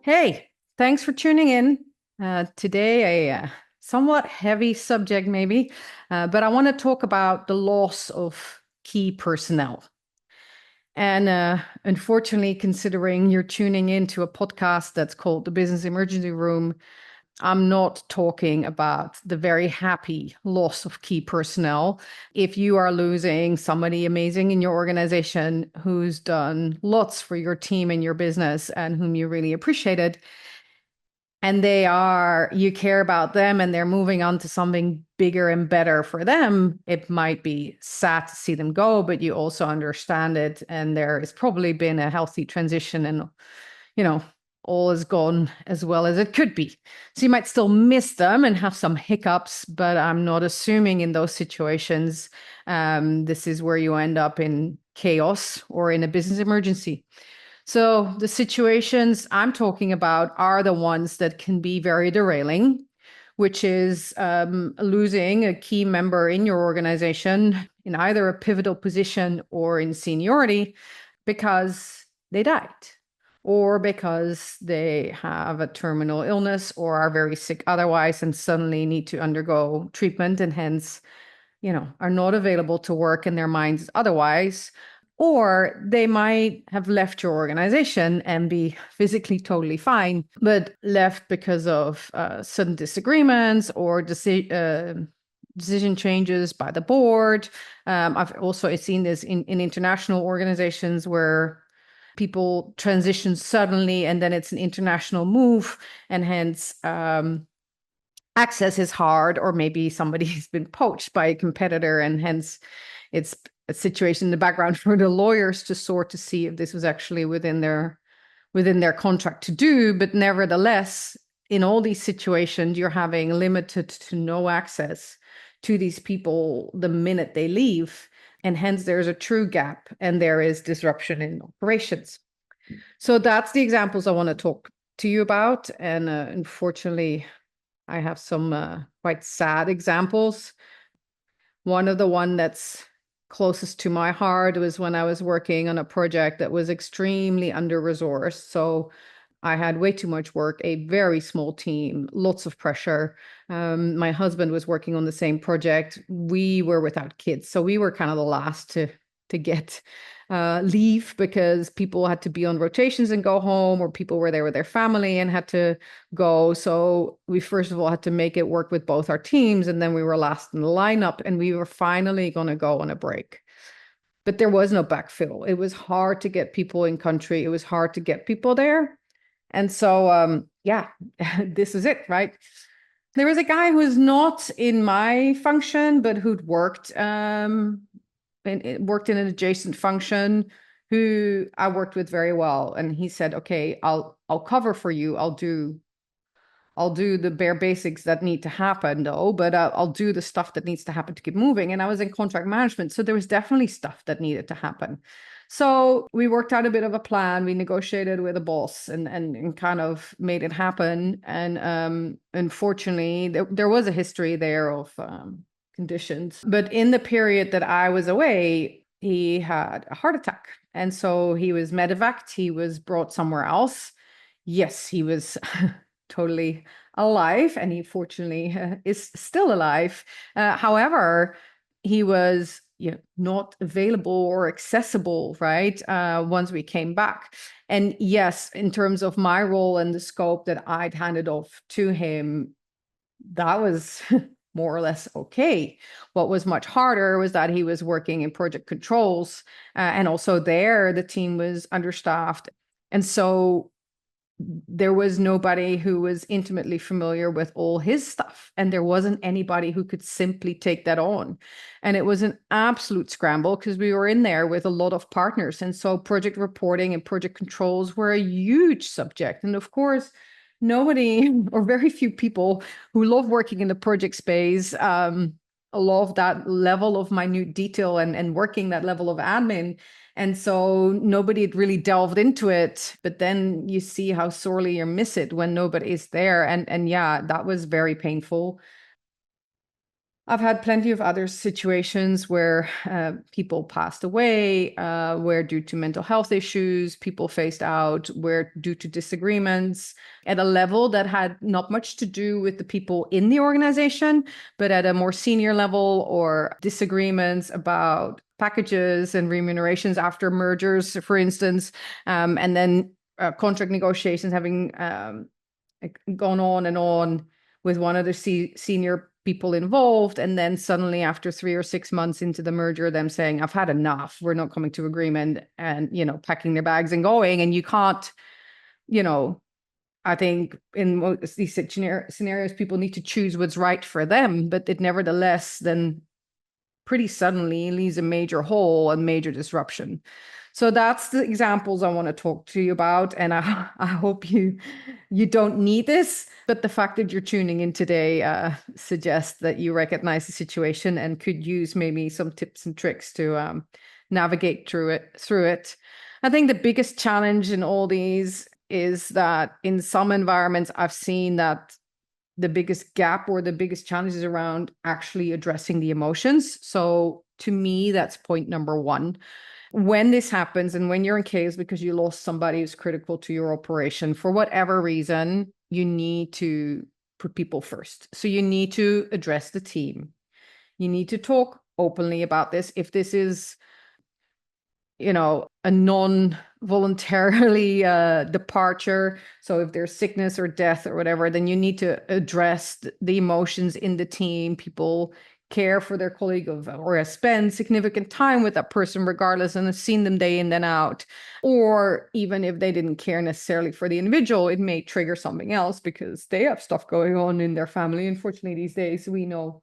Hey, thanks for tuning in. Today, a somewhat heavy subject, maybe, but I want to talk about the loss of key personnel. And unfortunately, considering you're tuning into a podcast that's called The Business Emergency Room, I'm not talking about the very happy loss of key personnel. If you are losing somebody amazing in your organization who's done lots for your team and your business and whom you really appreciated, and you care about them and they're moving on to something bigger and better for them, it might be sad to see them go, but you also understand it. And there has probably been a healthy transition and, you know, all is gone as well as it could be. So you might still miss them and have some hiccups, but I'm not assuming in those situations, this is where you end up in chaos or in a business emergency. So the situations I'm talking about are the ones that can be very derailing, which is losing a key member in your organization in either a pivotal position or in seniority because they died or because they have a terminal illness or are very sick otherwise and suddenly need to undergo treatment and hence, are not available to work in their minds otherwise. Or they might have left your organization and be physically totally fine, but left because of sudden disagreements or decision changes by the board. I've also seen this in international organizations where people transition suddenly and then it's an international move and hence access is hard, or maybe somebody's been poached by a competitor and hence it's a situation in the background for the lawyers to sort to see if this was actually within their contract to do. But nevertheless, in all these situations, you're having limited to no access to these people the minute they leave. And hence there's a true gap and there is disruption in operations. So that's the examples I want to talk to you about. And unfortunately, I have some quite sad examples. One of the one that's closest to my heart was when I was working on a project that was extremely under-resourced. So I had way too much work, a very small team, lots of pressure. My husband was working on the same project. We were without kids, so we were kind of the last to get leave because people had to be on rotations and go home, or people were there with their family and had to go. So we first of all had to make it work with both our teams, and then we were last in the lineup, and we were finally going to go on a break. But there was no backfill. It was hard to get people in country. It was hard to get people there. And so, yeah, this is it, right? There was a guy who's not in my function, but who'd worked worked in an adjacent function, who I worked with very well. And he said, "Okay, I'll cover for you. I'll do the bare basics that need to happen, though, but I'll do the stuff that needs to happen to keep moving." And I was in contract management, so there was definitely stuff that needed to happen. So we worked out a bit of a plan. We negotiated with a boss and kind of made it happen. And unfortunately, there was a history there of conditions. But in the period that I was away, he had a heart attack. And so he was medevaced. He was brought somewhere else. Yes, he was totally alive, and he fortunately is still alive. However, he was not available or accessible, right? Once we came back. And yes, in terms of my role and the scope that I'd handed off to him, that was more or less okay. What was much harder was that he was working in project controls, and also there the team was understaffed. And so there was nobody who was intimately familiar with all his stuff, and there wasn't anybody who could simply take that on. And it was an absolute scramble because we were in there with a lot of partners, and so project reporting and project controls were a huge subject. And of course, nobody or very few people who love working in the project space love that level of minute detail and working that level of admin. And so nobody had really delved into it. But then you see how sorely you miss it when nobody is there. And yeah, that was very painful. I've had plenty of other situations where people passed away, where due to mental health issues, people phased out, where due to disagreements at a level that had not much to do with the people in the organization, but at a more senior level, or disagreements about packages and remunerations after mergers, for instance, and then contract negotiations having gone on with one of the senior people involved, and then suddenly after 3 or 6 months into the merger, them saying, I've had enough, we're not coming to agreement, and packing their bags and going. And you can't, you know I think in most these scenarios, people need to choose what's right for them, but it nevertheless then pretty suddenly leaves a major hole and major disruption. So that's the examples I want to talk to you about. And I hope you don't need this, but the fact that you're tuning in today suggests that you recognize the situation and could use maybe some tips and tricks to navigate through it. I think the biggest challenge in all these is that in some environments, I've seen that the biggest gap or the biggest challenge is around actually addressing the emotions. So to me, that's point number one. When this happens and when you're in chaos because you lost somebody who's critical to your operation, for whatever reason, you need to put people first. So you need to address the team. You need to talk openly about this. If this is a non-voluntarily departure, so if there's sickness or death or whatever, then you need to address the emotions in the team. People care for their colleague or have spent significant time with that person regardless and have seen them day in then out. Or even if they didn't care necessarily for the individual, it may trigger something else because they have stuff going on in their family. Unfortunately, these days we know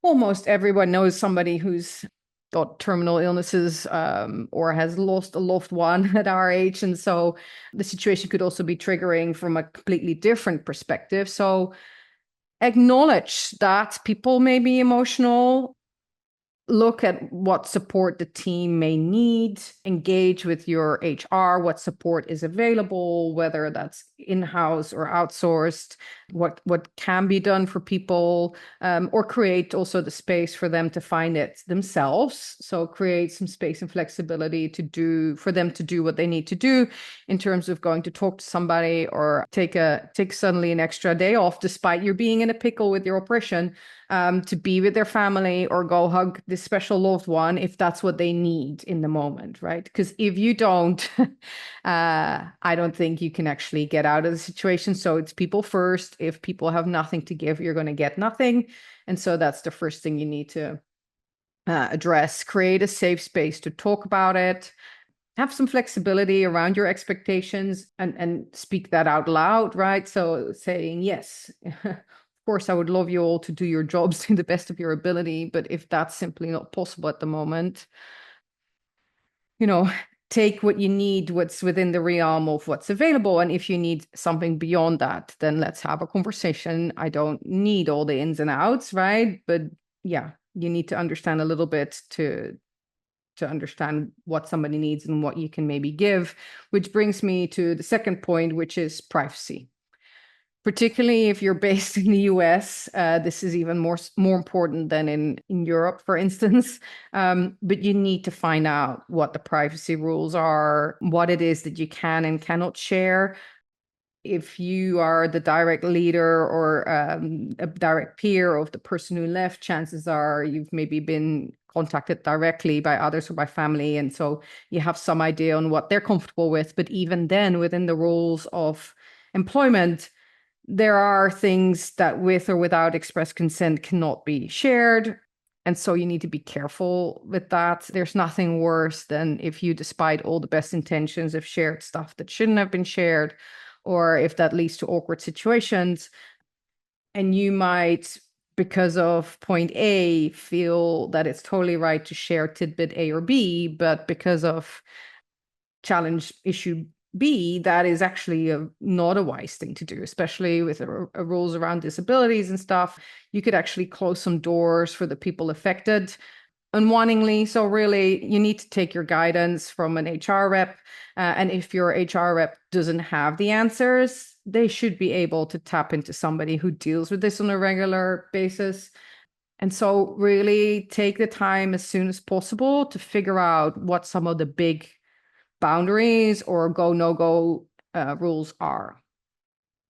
almost everyone knows somebody who's got terminal illnesses, or has lost a loved one at our age. And so the situation could also be triggering from a completely different perspective. So acknowledge that people may be emotional. Look at what support the team may need, engage with your HR, what support is available, whether that's in-house or outsourced, what can be done for people, or create also the space for them to find it themselves. So create some space and flexibility for them to do what they need to do in terms of going to talk to somebody or take suddenly an extra day off despite you being in a pickle with your operation, to be with their family or go hug this special loved one if that's what they need in the moment, right? Because if you don't, I don't think you can actually get out of the situation. So it's people first. If people have nothing to give, you're going to get nothing. And so that's the first thing you need to address. Create a safe space to talk about it. Have some flexibility around your expectations and speak that out loud, right? So saying, yes, of course, I would love you all to do your jobs to the best of your ability, but if that's simply not possible at the moment, take what you need, what's within the realm of what's available. And if you need something beyond that, then let's have a conversation. I don't need all the ins and outs, right? But yeah, you need to understand a little bit to understand what somebody needs and what you can maybe give, which brings me to the second point, which is privacy. Particularly if you're based in the US, this is even more important than in Europe, for instance. But you need to find out what the privacy rules are, what it is that you can and cannot share. If you are the direct leader or a direct peer of the person who left, chances are you've maybe been contacted directly by others or by family. And so you have some idea on what they're comfortable with. But even then, within the rules of employment, there are things that with or without express consent cannot be shared. And so you need to be careful with that. There's nothing worse than if you, despite all the best intentions, have shared stuff that shouldn't have been shared, or if that leads to awkward situations. And you might, because of point A, feel that it's totally right to share tidbit A or B, but because of challenge issue B, that is actually not a wise thing to do, especially with rules around disabilities and stuff. You could actually close some doors for the people affected unwittingly. So really, you need to take your guidance from an HR rep. And if your HR rep doesn't have the answers, they should be able to tap into somebody who deals with this on a regular basis. And so really take the time as soon as possible to figure out what some of the big boundaries or go, no go rules are.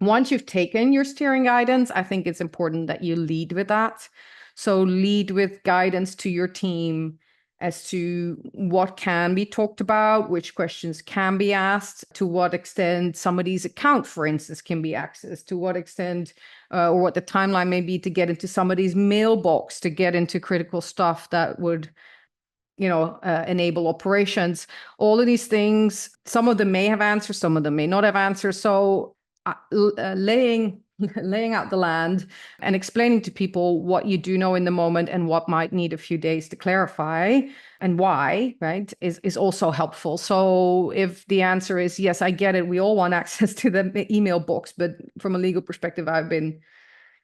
Once you've taken your steering guidance, I think it's important that you lead with that. So lead with guidance to your team as to what can be talked about, which questions can be asked, to what extent somebody's account, for instance, can be accessed, to what extent or what the timeline may be to get into somebody's mailbox, to get into critical stuff that would enable operations. All of these things, some of them may have answers, some of them may not have answers. So laying out the land and explaining to people what you do know in the moment and what might need a few days to clarify and why, right, is also helpful. So if the answer is yes, I get it, we all want access to the email box, but from a legal perspective, I've been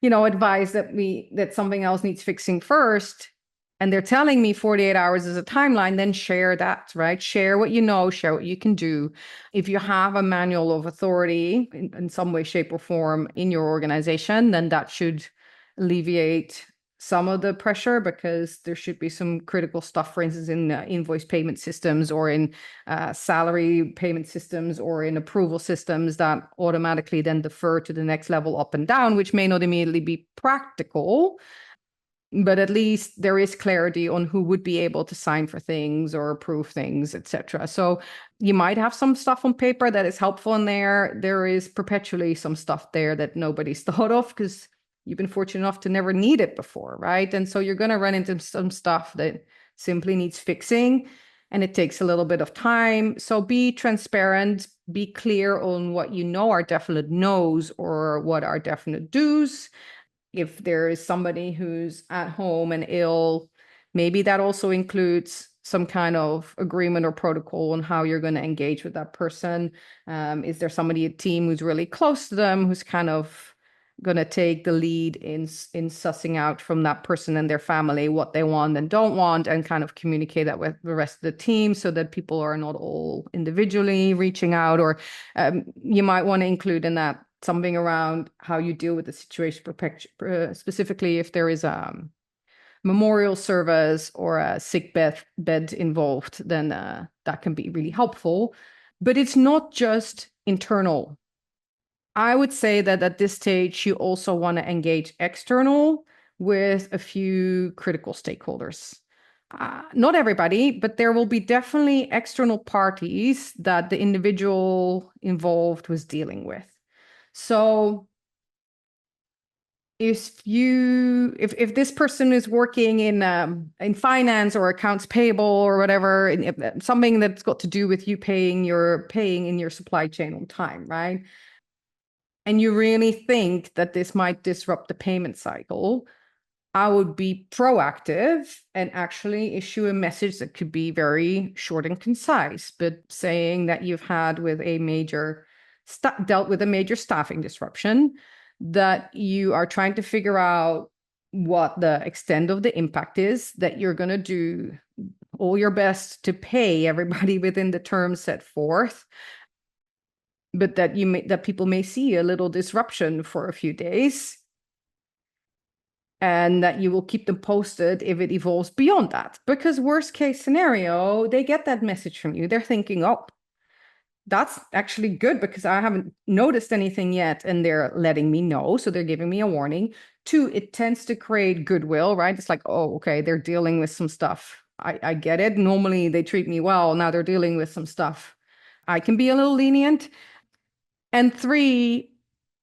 advised that something else needs fixing first, and they're telling me 48 hours is a timeline, then share that, right? Share what you know, share what you can do. If you have a manual of authority in some way, shape, or form in your organization, then that should alleviate some of the pressure, because there should be some critical stuff, for instance, in invoice payment systems or in salary payment systems or in approval systems that automatically then defer to the next level up and down, which may not immediately be practical, but at least there is clarity on who would be able to sign for things or approve things, etc. So you might have some stuff on paper that is helpful in there. There is perpetually some stuff there that nobody's thought of because you've been fortunate enough to never need it before, right? And so you're going to run into some stuff that simply needs fixing, and it takes a little bit of time. So be transparent, be clear on what you know are definite no's or what are definite do's. If there is somebody who's at home and ill, maybe that also includes some kind of agreement or protocol on how you're going to engage with that person. Is there somebody at team who's really close to them, who's kind of going to take the lead in sussing out from that person and their family what they want and don't want, and kind of communicate that with the rest of the team so that people are not all individually reaching out? Or you might want to include in that something around how you deal with the situation, specifically if there is a memorial service or a sick bed involved, then that can be really helpful. But it's not just internal. I would say that at this stage, you also want to engage external with a few critical stakeholders. Not everybody, but there will be definitely external parties that the individual involved was dealing with. So if this person is working in finance or accounts payable or whatever, something that's got to do with you paying in your supply chain on time, right? And you really think that this might disrupt the payment cycle, I would be proactive and actually issue a message that could be very short and concise, but saying that you've dealt with a major staffing disruption, that you are trying to figure out what the extent of the impact is, that you're going to do all your best to pay everybody within the terms set forth, but that people may see a little disruption for a few days, and that you will keep them posted if it evolves beyond that. Because worst case scenario, they get that message from you. They're thinking, oh, that's actually good because I haven't noticed anything yet, and they're letting me know. So they're giving me a warning. 2, it tends to create goodwill, right? It's like, oh, okay, they're dealing with some stuff. I get it. Normally they treat me well. Now they're dealing with some stuff. I can be a little lenient. And 3,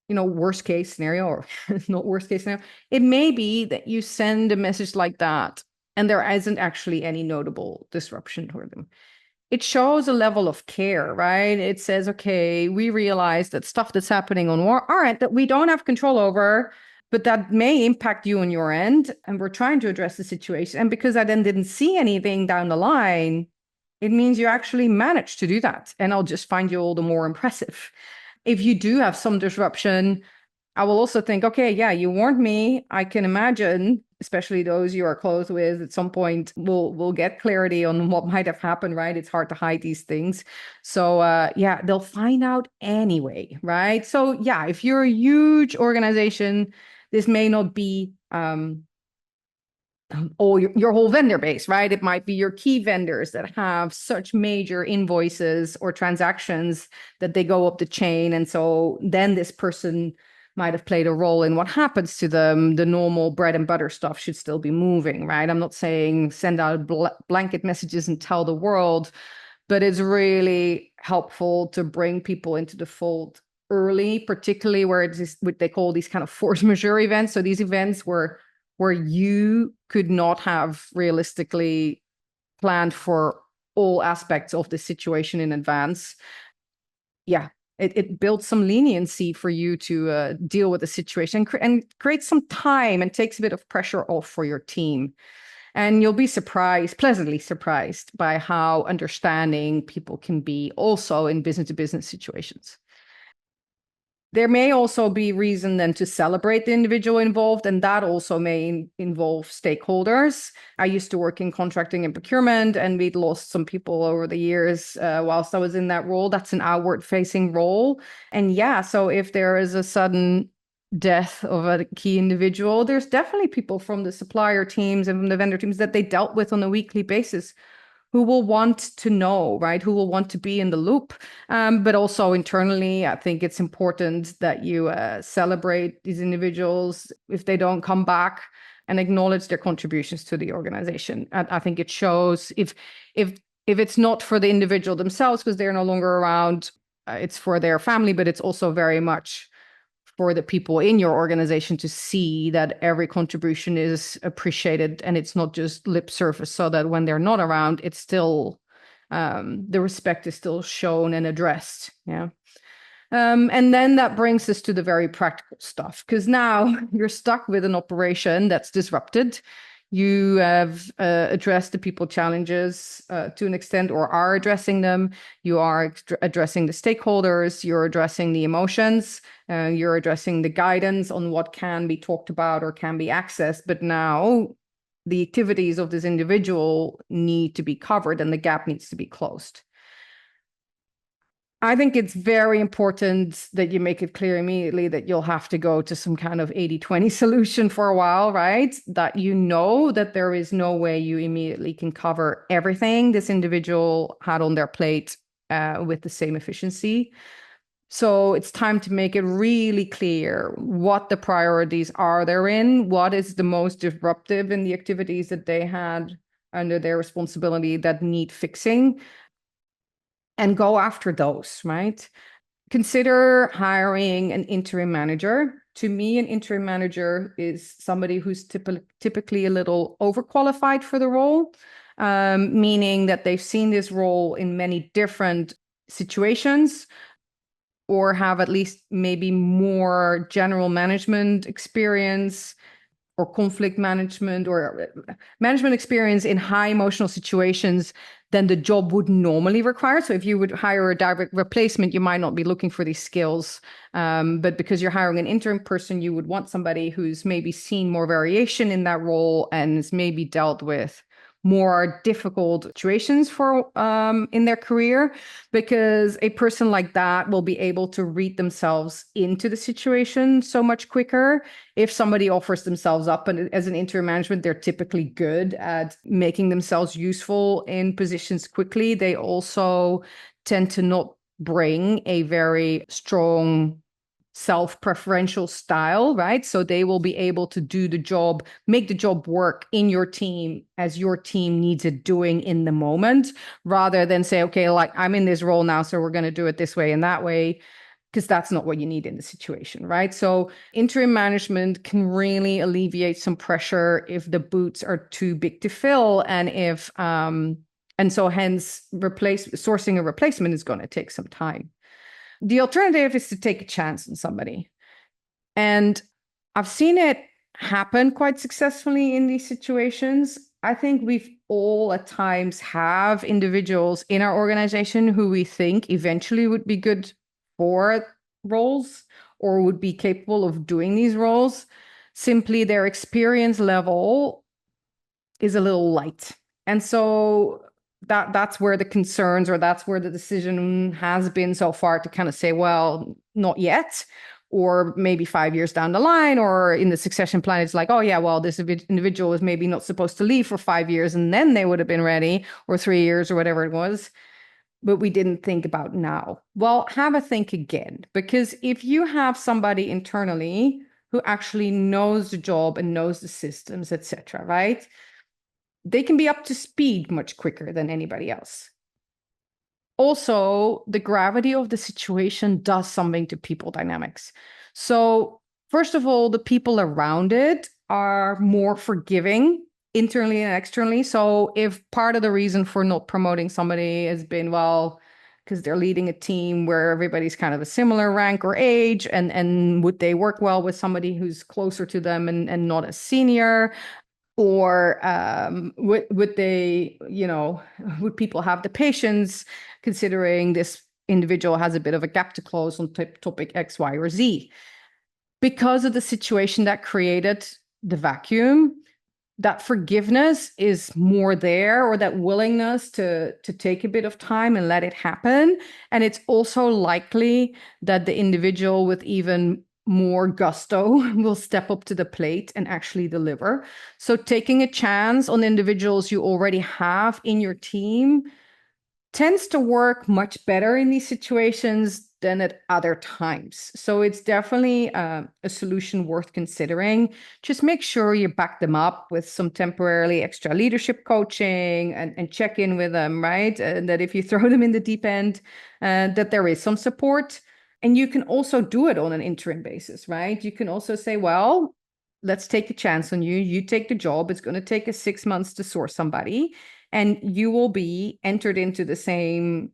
worst case scenario, or not worst case scenario, it may be that you send a message like that and there isn't actually any notable disruption for them. It shows a level of care, right? It says, okay, we realize that stuff that's happening on our end that we don't have control over, but that may impact you on your end, and we're trying to address the situation. And because I then didn't see anything down the line, it means you actually managed to do that. And I'll just find you all the more impressive. If you do have some disruption, I will also think, okay, yeah, you warned me. I can imagine, especially those you are close with, at some point we'll get clarity on what might have happened, right? It's hard to hide these things. So yeah, they'll find out anyway, right? So yeah, if you're a huge organization, this may not be or your whole vendor base, right? It might be your key vendors that have such major invoices or transactions that they go up the chain. And so then this person might have played a role in what happens to them. The normal bread and butter stuff should still be moving, right? I'm not saying send out blanket messages and tell the world, but it's really helpful to bring people into the fold early, particularly where it's what they call these kind of force majeure events. So these events where you could not have realistically planned for all aspects of the situation in advance. Yeah, it builds some leniency for you to deal with the situation and creates some time and takes a bit of pressure off for your team. And you'll be surprised, pleasantly surprised, by how understanding people can be also in business to business situations. There may also be reason then to celebrate the individual involved, and that also may involve stakeholders. I used to work in contracting and procurement, and we'd lost some people over the years whilst I was in that role. That's an outward-facing role. And yeah, so if there is a sudden death of a key individual, there's definitely people from the supplier teams and from the vendor teams that they dealt with on a weekly basis who will want to know, right? Who will want to be in the loop. But also internally, I think it's important that you celebrate these individuals if they don't come back and acknowledge their contributions to the organization. I think it shows if it's not for the individual themselves because they're no longer around, it's for their family, but it's also very much for the people in your organization to see that every contribution is appreciated and it's not just lip service, so that when they're not around, it's still the respect is still shown and addressed. Yeah. And then that brings us to the very practical stuff, because now you're stuck with an operation that's disrupted. You have addressed the people challenges to an extent, or are addressing them. You are addressing the stakeholders. You're addressing the emotions. You're addressing the guidance on what can be talked about or can be accessed. But now the activities of this individual need to be covered and the gap needs to be closed. I think it's very important that you make it clear immediately that you'll have to go to some kind of 80-20 solution for a while, right? That you know that there is no way you immediately can cover everything this individual had on their plate with the same efficiency. So it's time to make it really clear what the priorities are therein, what is the most disruptive in the activities that they had under their responsibility that need fixing, and go after those, right? Consider hiring an interim manager. To me, an interim manager is somebody who's typically a little overqualified for the role, meaning that they've seen this role in many different situations, or have at least maybe more general management experience or conflict management or management experience in high emotional situations than the job would normally require. So if you would hire a direct replacement, you might not be looking for these skills. But because you're hiring an interim person, you would want somebody who's maybe seen more variation in that role and has maybe dealt with more difficult situations for in their career, because a person like that will be able to read themselves into the situation so much quicker. If somebody offers themselves up and as an interim management, they're typically good at making themselves useful in positions quickly. They also tend to not bring a very strong self-preferential style, right? So they will be able to do the job, make the job work in your team as your team needs it doing in the moment, rather than say, okay, like I'm in this role now, so we're going to do it this way and that way, because that's not what you need in the situation, right? So interim management can really alleviate some pressure if the boots are too big to fill, and if and so hence sourcing a replacement is going to take some time. The alternative is to take a chance on somebody. And I've seen it happen quite successfully in these situations. I think we've all at times have individuals in our organization who we think eventually would be good for roles or would be capable of doing these roles. Simply their experience level is a little light. And so that's where the concerns, or that's where the decision has been so far, to kind of say, well, not yet, or maybe 5 years down the line, or in the succession plan, it's like, oh yeah, well, this individual was maybe not supposed to leave for 5 years and then they would have been ready, or 3 years or whatever it was. But we didn't think about now. Well, have a think again, because if you have somebody internally who actually knows the job and knows the systems, etc., right? They can be up to speed much quicker than anybody else. Also, the gravity of the situation does something to people dynamics. So, first of all, the people around it are more forgiving internally and externally. So, if part of the reason for not promoting somebody has been, well, because they're leading a team where everybody's kind of a similar rank or age, and would they work well with somebody who's closer to them and not as senior? Or would they, would people have the patience considering this individual has a bit of a gap to close on topic X, Y, or Z? Because of the situation that created the vacuum, that forgiveness is more there, or that willingness to take a bit of time and let it happen. And it's also likely that the individual with even more gusto will step up to the plate and actually deliver. So taking a chance on individuals you already have in your team tends to work much better in these situations than at other times. So it's definitely a solution worth considering. Just make sure you back them up with some temporarily extra leadership coaching, and check in with them, right? And that if you throw them in the deep end, that there is some support. And you can also do it on an interim basis, right? You can also say, well, let's take a chance on you. You take the job. It's going to take us 6 months to source somebody, and you will be entered into the same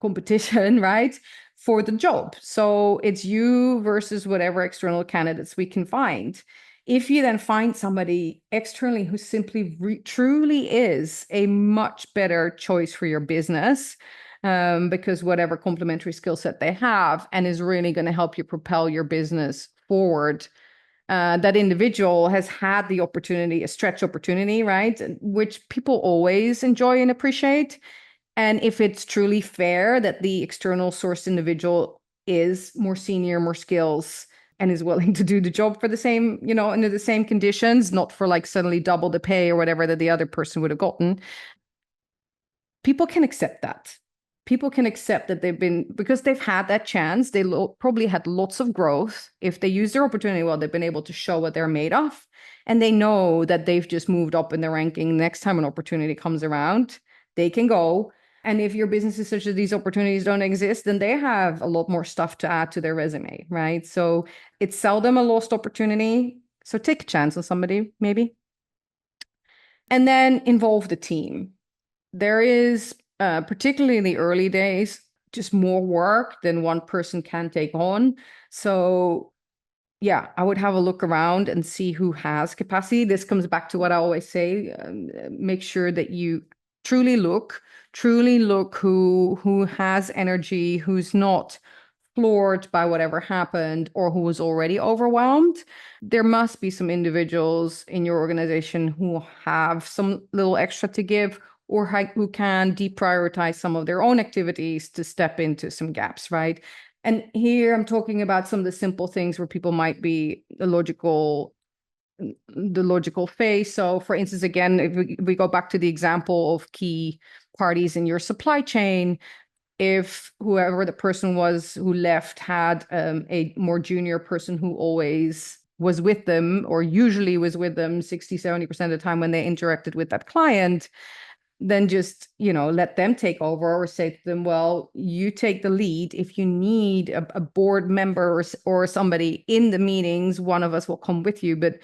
competition, right, for the job. So it's you versus whatever external candidates we can find. If you then find somebody externally who simply truly is a much better choice for your business, because whatever complementary skill set they have and is really going to help you propel your business forward, that individual has had the opportunity, a stretch opportunity, right? Which people always enjoy and appreciate. And if it's truly fair that the external sourced individual is more senior, more skills, and is willing to do the job for the same, under the same conditions, not for like suddenly double the pay or whatever that the other person would have gotten, people can accept that. People can accept that because they've had that chance, they probably had lots of growth. If they use their opportunity well, they've been able to show what they're made of. And they know that they've just moved up in the ranking. Next time an opportunity comes around, they can go. And if your business is such that these opportunities don't exist, then they have a lot more stuff to add to their resume, right? So it's seldom a lost opportunity. So take a chance on somebody, maybe. And then involve the team. There is, particularly in the early days, just more work than one person can take on. So yeah, I would have a look around and see who has capacity. This comes back to what I always say, make sure that you truly look who has energy, who's not floored by whatever happened, or who was already overwhelmed. There must be some individuals in your organization who have some little extra to give, or who can deprioritize some of their own activities to step into some gaps, right? And here I'm talking about some of the simple things where people might be the logical phase. So for instance, again, if we go back to the example of key parties in your supply chain, if whoever the person was who left had a more junior person who always was with them, or usually was with them 60-70% of the time when they interacted with that client, then just, let them take over, or say to them, well, you take the lead. If you need a board member or somebody in the meetings, one of us will come with you. But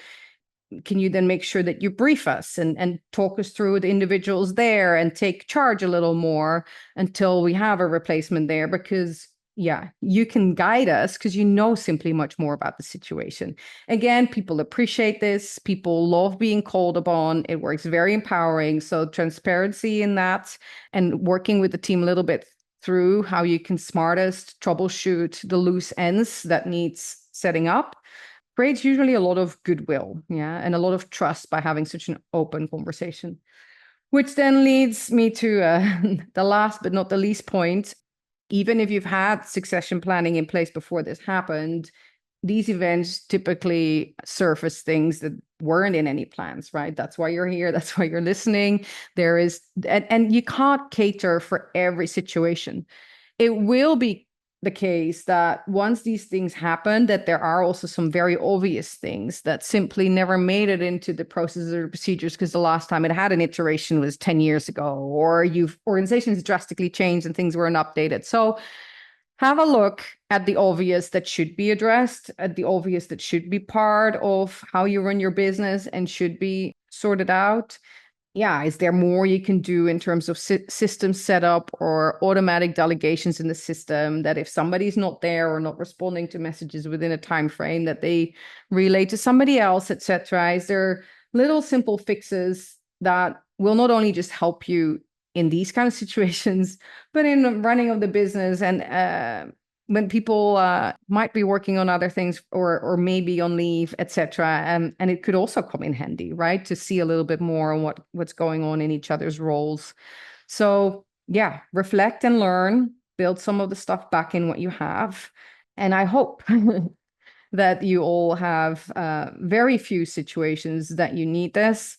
can you then make sure that you brief us and talk us through the individuals there and take charge a little more until we have a replacement there? Because yeah, you can guide us because you know simply much more about the situation. Again, people appreciate this. People love being called upon. It works very empowering. So transparency in that, and working with the team a little bit through how you can smartest troubleshoot the loose ends that needs setting up creates usually a lot of goodwill, yeah, and a lot of trust by having such an open conversation. Which then leads me to the last but not the least point. even if you've had succession planning in place before this happened, these events typically surface things that weren't in any plans, right? That's why you're here. That's why you're listening. There is, and you can't cater for every situation. It will be the case that once these things happen, that there are also some very obvious things that simply never made it into the processes or procedures because the last time it had an iteration was 10 years ago, or organizations drastically changed and things weren't updated. So have a look at the obvious that should be addressed, at the obvious that should be part of how you run your business and should be sorted out. Yeah, is there more you can do in terms of system setup or automatic delegations in the system, that if somebody's not there or not responding to messages within a time frame, that they relay to somebody else, etc.? Is there little simple fixes that will not only just help you in these kind of situations, but in the running of the business, and when people might be working on other things or maybe on leave, etc. And it could also come in handy, right, to see a little bit more on what's going on in each other's roles. So yeah, reflect and learn, build some of the stuff back in what you have. And I hope that you all have very few situations that you need this,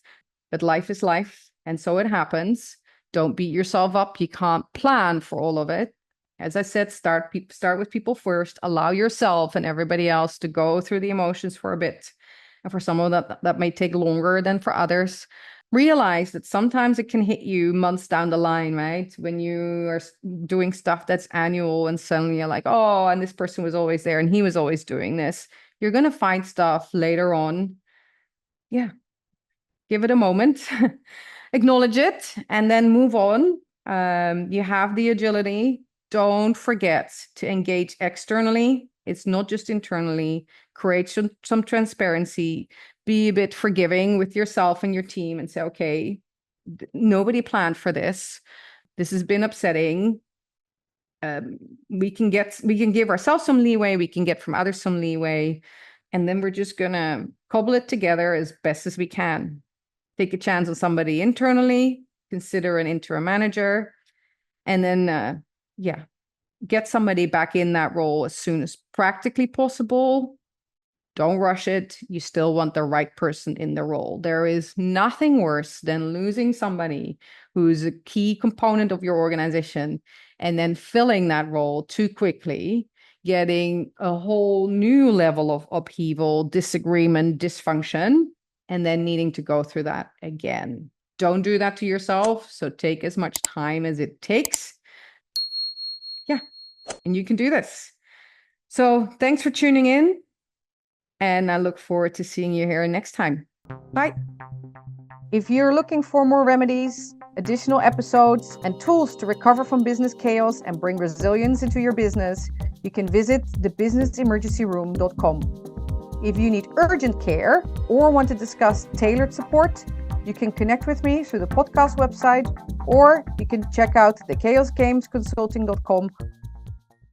but life is life. And so it happens. Don't beat yourself up. You can't plan for all of it. As I said, start with people first. Allow yourself and everybody else to go through the emotions for a bit. And for some of that may take longer than for others. Realize that sometimes it can hit you months down the line, right? When you are doing stuff that's annual and suddenly you're like, oh, and this person was always there and he was always doing this. You're going to find stuff later on. Yeah. Give it a moment, acknowledge it, and then move on. You have the agility. Don't forget to engage externally. It's not just internally. Create some transparency. Be a bit forgiving with yourself and your team and say, okay, nobody planned for this. This has been upsetting. We can give ourselves some leeway. We can get from others some leeway. And then we're just going to cobble it together as best as we can. Take a chance on somebody internally. Consider an interim manager. And then, get somebody back in that role as soon as practically possible. Don't rush it. You still want the right person in the role. There is nothing worse than losing somebody who's a key component of your organization and then filling that role too quickly, getting a whole new level of upheaval, disagreement, dysfunction, and then needing to go through that again. Don't do that to yourself. So take as much time as it takes. Yeah, and you can do this. So thanks for tuning in. And I look forward to seeing you here next time. Bye. If you're looking for more remedies, additional episodes, and tools to recover from business chaos and bring resilience into your business, you can visit thebusinessemergencyroom.com. If you need urgent care or want to discuss tailored support, you can connect with me through the podcast website, or you can check out thechaosgamesconsulting.com